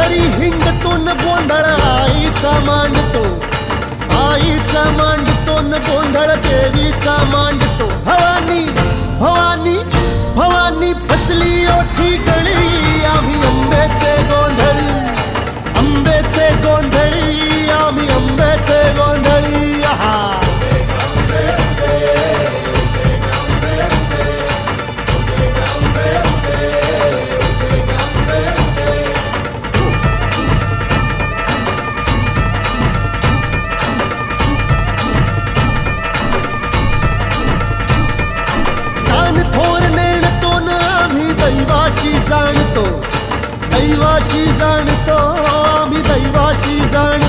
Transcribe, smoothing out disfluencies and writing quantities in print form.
घरी हिंडतो न गोंधळ आईचा मांडतो, आईचा मांडतो न गोंधळ देवीचा मांडतो. भवानी भवानी भवानी फसली ओठी गळी, आम्ही अंबेचे गोंधळी, अंबेचे गोंधळी, आम्ही अंबेचे गोंधळी. आहा दैवाशी जाणतो, आम्ही दैवाशी जाणतो.